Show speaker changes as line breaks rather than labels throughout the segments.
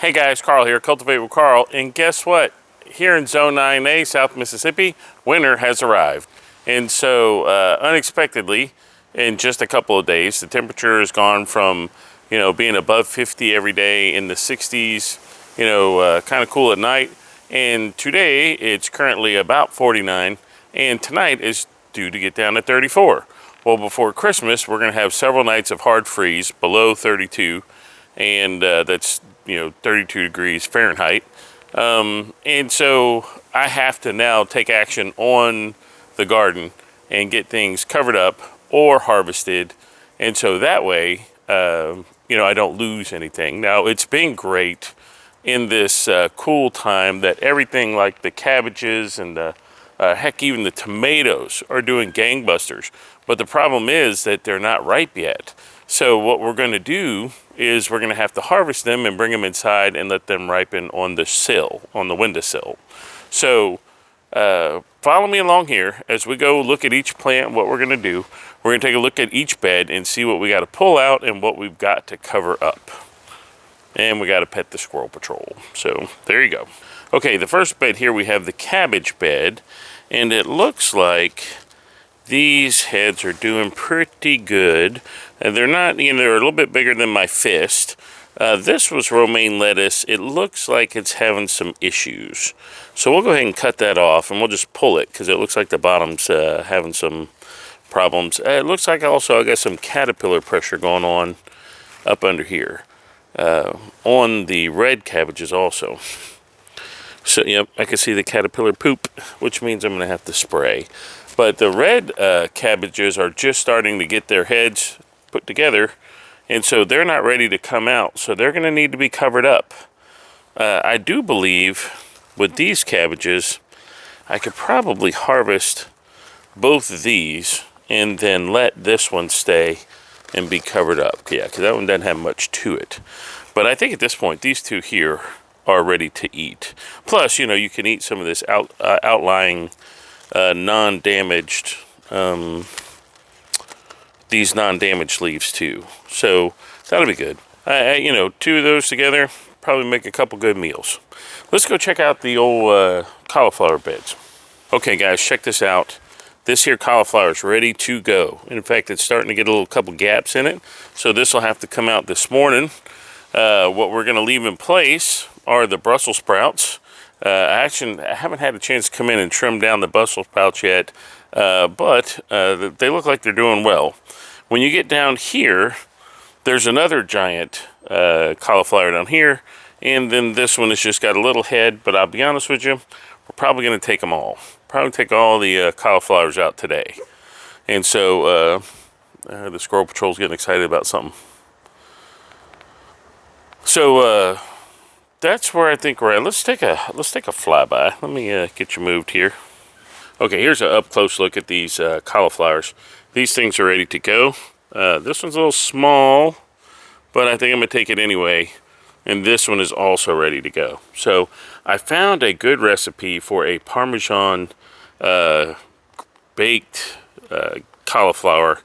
Hey guys, Carl here, Cultivate with Carl, and guess what? Here in Zone 9A, South Mississippi, winter has arrived. And so, unexpectedly, in just a couple of days, the temperature has gone from, being above 50 every day in the 60s, kind of cool at night. And today, it's currently about 49, and tonight is due to get down to 34. Well, before Christmas, we're going to have several nights of hard freeze below 32, and that's 32 degrees Fahrenheit. And so I have to now take action on the garden and get things covered up or harvested. And so that way, I don't lose anything. Now, it's been great in this cool time that everything like the cabbages and heck, even the tomatoes are doing gangbusters. But the problem is that they're not ripe yet. So what we're going to do is we're going to have to harvest them and bring them inside and let them ripen on the sill, on the windowsill. So follow me along here as we go look at each plant. What we're going to do, we're going to take a look at each bed and see what we got to pull out and what we've got to cover up. And we got to pet the squirrel patrol. So there you go. Okay, the first bed here we have the cabbage bed, and it looks like these heads are doing pretty good. And they're not, they're a little bit bigger than my fist. This was romaine lettuce. It looks like it's having some issues. So we'll go ahead and cut that off, and we'll just pull it because it looks like the bottom's having some problems. It looks like also I got some caterpillar pressure going on up under here on the red cabbages also. So, yep, I can see the caterpillar poop, which means I'm going to have to spray. But the red cabbages are just starting to get their heads put together, and so they're not ready to come out. So they're going to need to be covered up. I do believe with these cabbages, I could probably harvest both of these and then let this one stay and be covered up. Yeah, because that one doesn't have much to it. But I think at this point, these two here are ready to eat. Plus, you can eat some of this outlying non-damaged, these non-damaged leaves too. So that'll be good. Two of those together, probably make a couple good meals. Let's go check out the old cauliflower beds. Okay guys, check this out. This here cauliflower is ready to go. In fact, it's starting to get a couple gaps in it. So this will have to come out this morning. What we're gonna leave in place are the Brussels sprouts. I haven't had a chance to come in and trim down the Brussels sprouts yet, but they look like they're doing well. When you get down here, there's another giant cauliflower down here, and then this one has just got a little head, but I'll be honest with you, we're probably going to take them all. Probably take all the cauliflowers out today. And so the squirrel patrol's getting excited about something. So that's where I think we're at. Let's take a flyby. Let me get you moved here. Okay, here's an up close look at these cauliflowers. These things are ready to go. This one's a little small, but I think I'm gonna take it anyway. And this one is also ready to go. So I found a good recipe for a Parmesan baked cauliflower,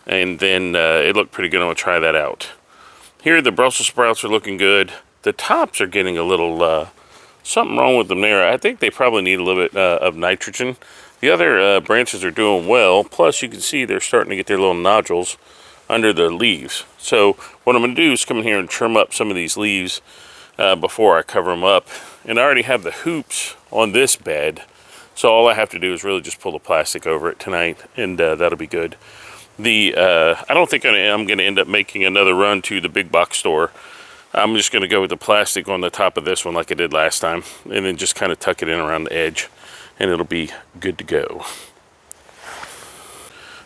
and then it looked pretty good. I'm gonna try that out. Here the Brussels sprouts are looking good. The tops are getting a little, something wrong with them there. I think they probably need a little bit of nitrogen. The other branches are doing well. Plus you can see they're starting to get their little nodules under the leaves. So what I'm gonna do is come in here and trim up some of these leaves before I cover them up. And I already have the hoops on this bed. So all I have to do is really just pull the plastic over it tonight, and that'll be good. I don't think I'm gonna end up making another run to the big box store. I'm just going to go with the plastic on the top of this one like I did last time, and then just kind of tuck it in around the edge, and it'll be good to go.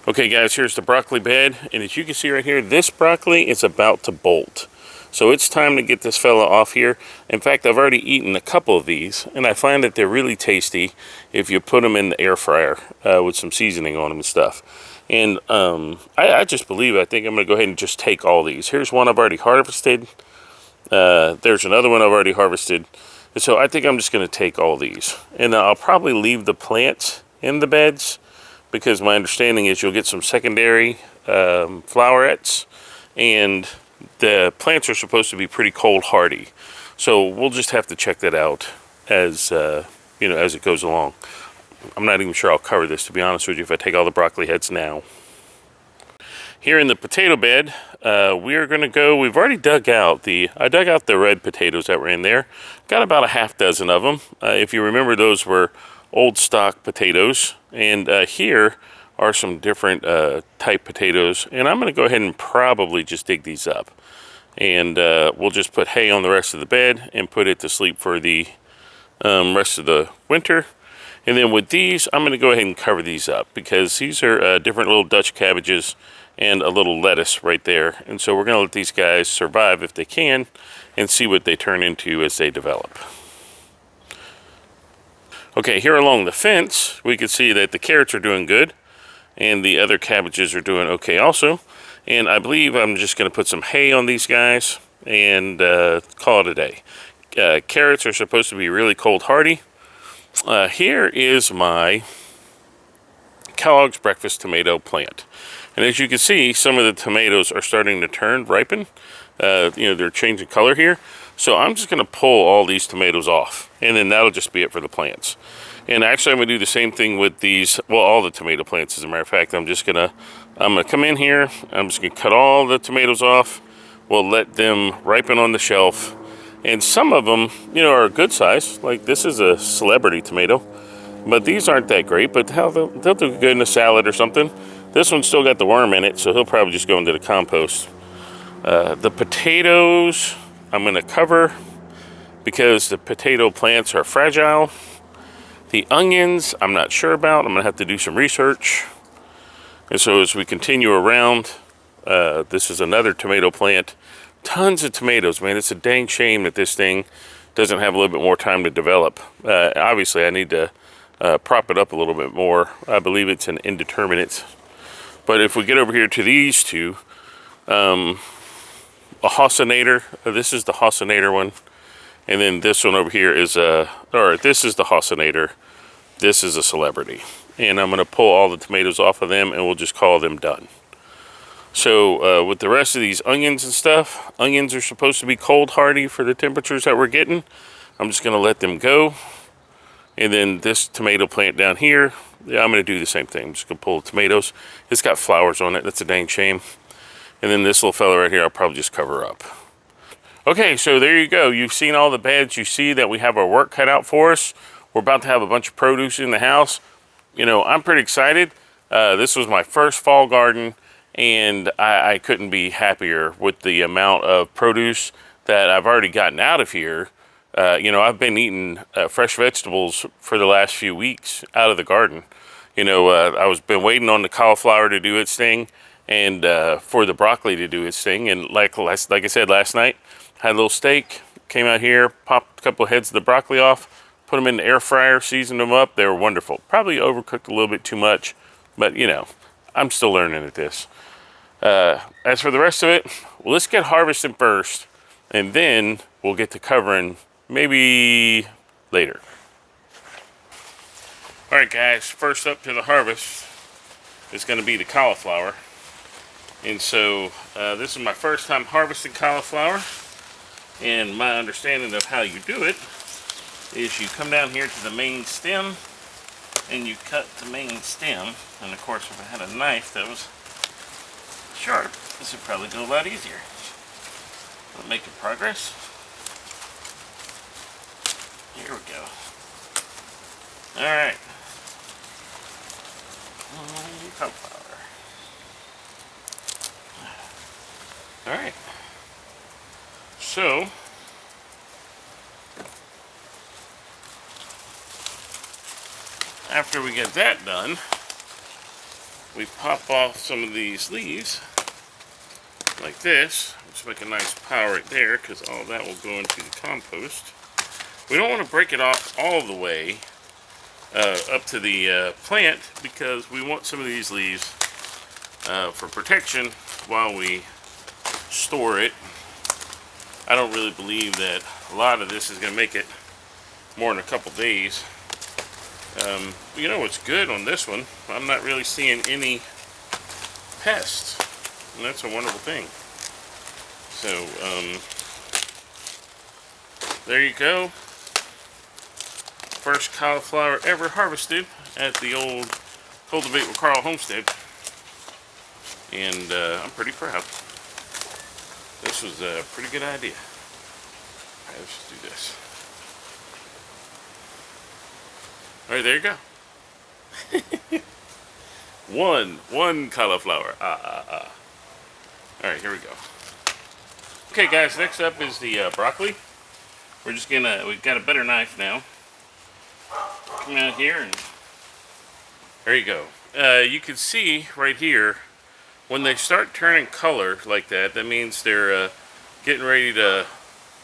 Okay guys, here's the broccoli bed, and as you can see right here, this broccoli is about to bolt. So it's time to get this fella off here. In fact, I've already eaten a couple of these, and I find that they're really tasty if you put them in the air fryer with some seasoning on them and stuff. And I just believe, I think I'm going to go ahead and just take all these. Here's one I've already harvested. There's another one I've already harvested. So I think I'm just going to take all these. And I'll probably leave the plants in the beds, because my understanding is you'll get some secondary flowerets, and the plants are supposed to be pretty cold hardy. So we'll just have to check that out as as it goes along. I'm not even sure I'll cover this, to be honest with you, if I take all the broccoli heads now. Here in the potato bed, we are going to go. We've already dug out I dug out the red potatoes that were in there. Got about a half dozen of them. If you remember, those were old stock potatoes. And here are some different type potatoes. And I'm going to go ahead and probably just dig these up. And we'll just put hay on the rest of the bed and put it to sleep for the rest of the winter. And then with these, I'm going to go ahead and cover these up because these are different little Dutch cabbages and a little lettuce right there. And so we're going to let these guys survive if they can and see what they turn into as they develop. Okay, here along the fence, we can see that the carrots are doing good and the other cabbages are doing okay also. And I believe I'm just going to put some hay on these guys and call it a day. Carrots are supposed to be really cold hardy. Here is my Kellogg's breakfast tomato plant. And as you can see, some of the tomatoes are starting to ripen. They're changing color here. So I'm just going to pull all these tomatoes off. And then that'll just be it for the plants. And actually, I'm going to do the same thing with these, well, all the tomato plants, as a matter of fact. I'm going to come in here. I'm just going to cut all the tomatoes off. We'll let them ripen on the shelf. And some of them, are a good size. Like this is a celebrity tomato. But these aren't that great, but they'll do good in a salad or something. This one's still got the worm in it, so he'll probably just go into the compost. The potatoes, I'm going to cover because the potato plants are fragile. The onions, I'm not sure about. I'm going to have to do some research. And so as we continue around, this is another tomato plant. Tons of tomatoes, man. It's a dang shame that this thing doesn't have a little bit more time to develop. Obviously, I need to prop it up a little bit more. I believe it's an indeterminate. But if we get over here to these two, a Haussinator. This is the Haussinator one. And then this one over here is this is the Haussinator. This is a celebrity. And I'm going to pull all the tomatoes off of them and we'll just call them done. So with the rest of these onions and stuff, onions are supposed to be cold hardy for the temperatures that we're getting. I'm just going to let them go. And then this tomato plant down here, yeah, I'm going to do the same thing. I'm just going to pull the tomatoes. It's got flowers on it. That's a dang shame. And then this little fella right here, I'll probably just cover up. Okay, so there you go. You've seen all the beds. You see that we have our work cut out for us. We're about to have a bunch of produce in the house. I'm pretty excited. This was my first fall garden, and I couldn't be happier with the amount of produce that I've already gotten out of here. I've been eating fresh vegetables for the last few weeks out of the garden. I was been waiting on the cauliflower to do its thing and for the broccoli to do its thing. And like I said last night, had a little steak, came out here, popped a couple of heads of the broccoli off, put them in the air fryer, seasoned them up. They were wonderful. Probably overcooked a little bit too much, but I'm still learning at this. As for the rest of it, well, let's get harvesting first, and then we'll get to covering maybe later. All right, guys, first up to the harvest is going to be the cauliflower. And so this is my first time harvesting cauliflower. And my understanding of how you do it is you come down here to the main stem and you cut the main stem. And of course, if I had a knife that was sharp, this would probably go a lot easier. But making progress. Here we go. Alright. Cauliflower. Alright. So, after we get that done, we pop off some of these leaves like this. Let's make a nice pile right there because all that will go into the compost. We don't want to break it off all the way up to the plant because we want some of these leaves for protection while we store it. I don't really believe that a lot of this is going to make it more than a couple days. You know what's good on this one? I'm not really seeing any pests, and that's a wonderful thing. So, there you go. First cauliflower ever harvested at the old Cultivate with Carl homestead. And I'm pretty proud. This was a pretty good idea. Alright, let's just do this. Alright, there you go. one cauliflower. Alright, here we go. Okay guys, next up is the broccoli. We've got a better knife now. Come out here and there you go. You can see right here, when they start turning color like that, that means they're getting ready to,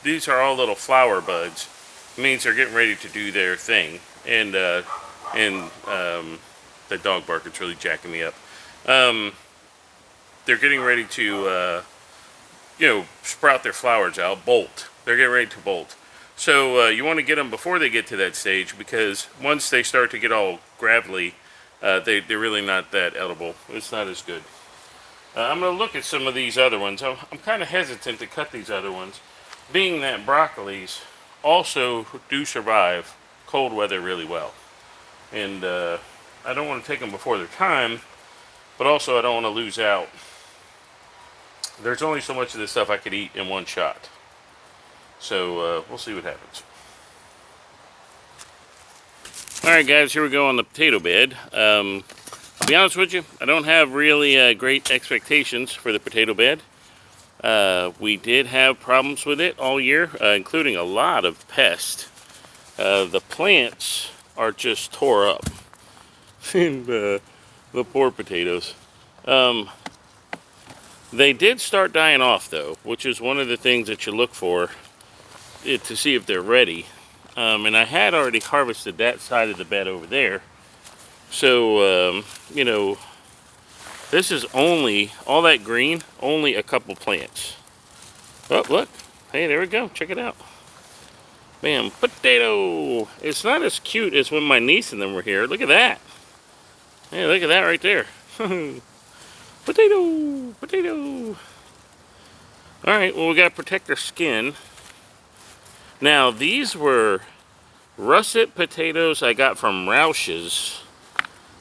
these are all little flower buds. It means they're getting ready to do their thing. And the dog bark is really jacking me up. They're getting ready to, sprout their flowers out, bolt. They're getting ready to bolt. So you want to get them before they get to that stage, because once they start to get all gravelly, they're really not that edible. It's not as good. I'm going to look at some of these other ones. I'm kind of hesitant to cut these other ones, being that broccolis also do survive cold weather really well. And I don't want to take them before their time, but also I don't want to lose out. There's only so much of this stuff I could eat in one shot. So we'll see what happens. Alright guys, here we go on the potato bed. To be honest with you, I don't have really great expectations for the potato bed. We did have problems with it all year, including a lot of pests. The plants are just tore up. And the poor potatoes. They did start dying off though, which is one of the things that you look for to see if they're ready. And I had already harvested that side of the bed over there. So, this is only, all that green, only a couple plants. Oh, look. Hey, there we go. Check it out. Bam, potato. It's not as cute as when my niece and them were here. Look at that. Hey, look at that right there. Potato, potato. Alright, well, we got to protect their skin. Now, these were russet potatoes I got from Roush's.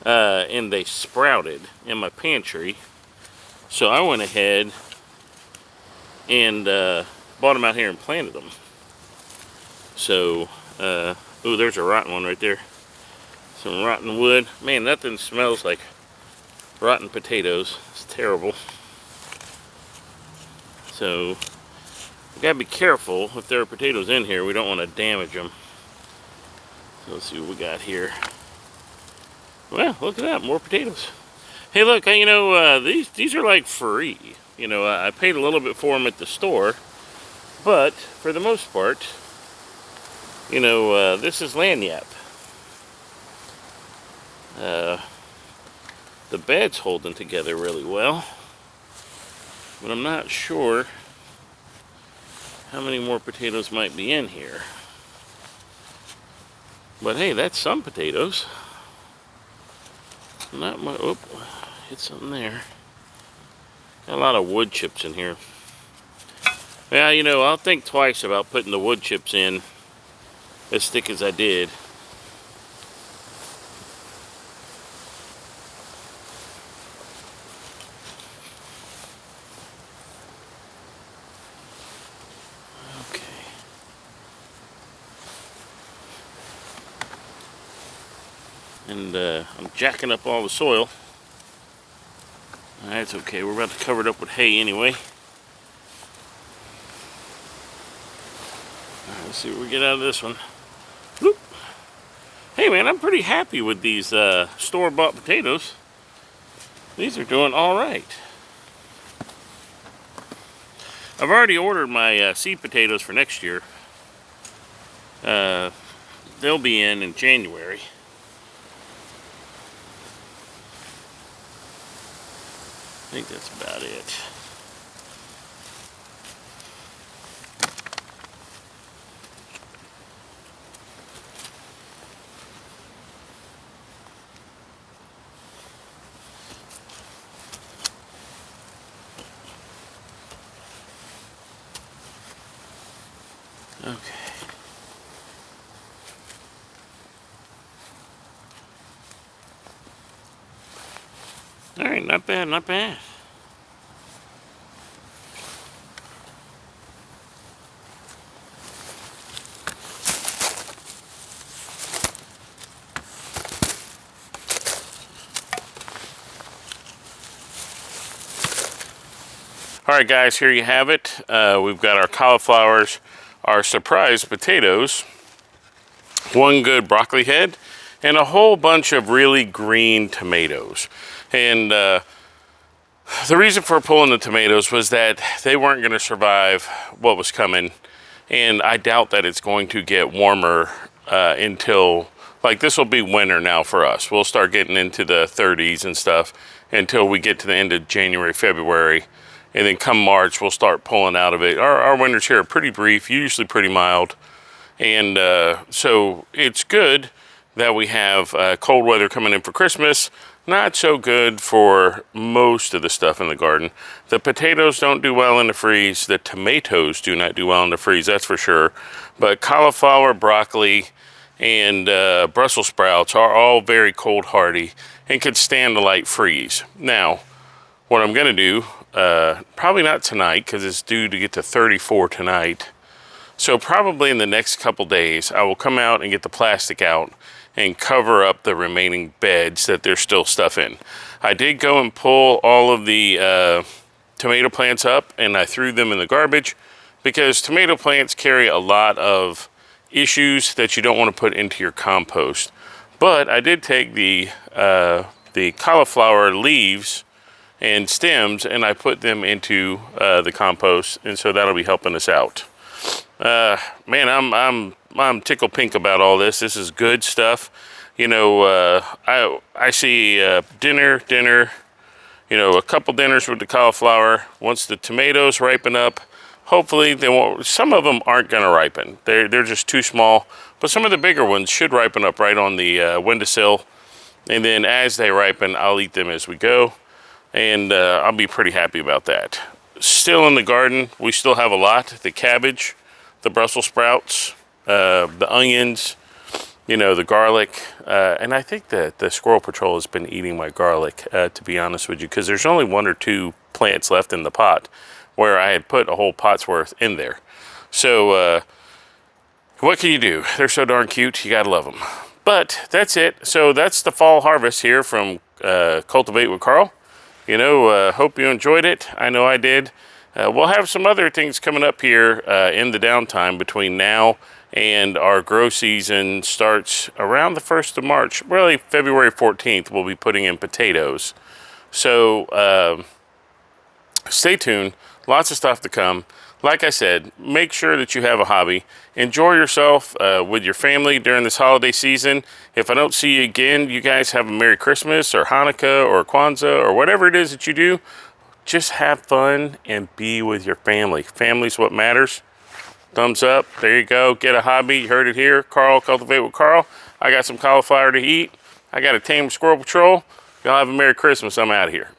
And they sprouted in my pantry. So I went ahead and bought them out here and planted them. So, oh, there's a rotten one right there. Some rotten wood. Man, nothing smells like rotten potatoes. It's terrible. So, we gotta be careful if there are potatoes in here. We don't want to damage them. So let's see what we got here. Well, look at that, more potatoes. Hey, look, these are like free. I paid a little bit for them at the store, but for the most part, this is lanyap. The bed's holding together really well, but I'm not sure how many more potatoes might be in here. But hey, that's some potatoes. Not much. Oh, hit something there. Got a lot of wood chips in here. Yeah, I'll think twice about putting the wood chips in as thick as I did. And I'm jacking up all the soil. That's okay, we're about to cover it up with hay anyway. Alright, let's see what we get out of this one. Whoop. Hey man, I'm pretty happy with these store-bought potatoes. These are doing alright. I've already ordered my seed potatoes for next year. They'll be in January. I think that's about it. Okay. not bad, not bad. All right, guys, here you have it. We've got our cauliflowers, our surprise potatoes, one good broccoli head, and a whole bunch of really green tomatoes. And the reason for pulling the tomatoes was that they weren't going to survive what was coming. And I doubt that it's going to get warmer until, like, this will be winter now for us. We'll start getting into the 30s and stuff until we get to the end of January, February. And then come March, we'll start pulling out of it. Our winters here are pretty brief, usually pretty mild. And so it's good that we have cold weather coming in for Christmas. Not so good for most of the stuff in the garden. The potatoes don't do well in the freeze. The tomatoes do not do well in the freeze, that's for sure. But cauliflower, broccoli, and Brussels sprouts are all very cold hardy and could stand a light freeze. Now, what I'm gonna do, probably not tonight because it's due to get to 34 tonight. So probably in the next couple days, I will come out and get the plastic out and cover up the remaining beds that there's still stuff in. I did go and pull all of the tomato plants up and I threw them in the garbage because tomato plants carry a lot of issues that you don't want to put into your compost. But I did take the cauliflower leaves and stems and I put them into the compost, and so that'll be helping us out. Man, I'm tickled pink about all this. This is good stuff. You know, I see dinner, you know, a couple dinners with the cauliflower. Once the tomatoes ripen up, hopefully they won't. Some of them aren't going to ripen. They're just too small. But some of the bigger ones should ripen up right on the windowsill. And then as they ripen, I'll eat them as we go. And I'll be pretty happy about that. Still in the garden, we still have a lot. The cabbage, the Brussels sprouts, the onions, you know, the garlic. And I think that the squirrel patrol has been eating my garlic, to be honest with you, because there's only 1 or 2 plants left in the pot where I had put a whole pot's worth in there. So what can you do? They're so darn cute. You gotta love them. But that's it. So that's the fall harvest here from Cultivate with Carl. You know, hope you enjoyed it. I know I did. We'll have some other things coming up here in the downtime between now and our grow season starts around the 1st of March. Really, February 14th, we'll be putting in potatoes. So stay tuned. Lots of stuff to come. Like I said, make sure that you have a hobby. Enjoy yourself with your family during this holiday season. If I don't see you again, you guys have a Merry Christmas or Hanukkah or Kwanzaa or whatever it is that you do. Just have fun and be with your family. Family's what matters. Thumbs up. There you go. Get a hobby. You heard it here. Carl, Cultivate with Carl. I got some cauliflower to eat. I got a tame squirrel patrol. Y'all have a Merry Christmas. I'm out of here.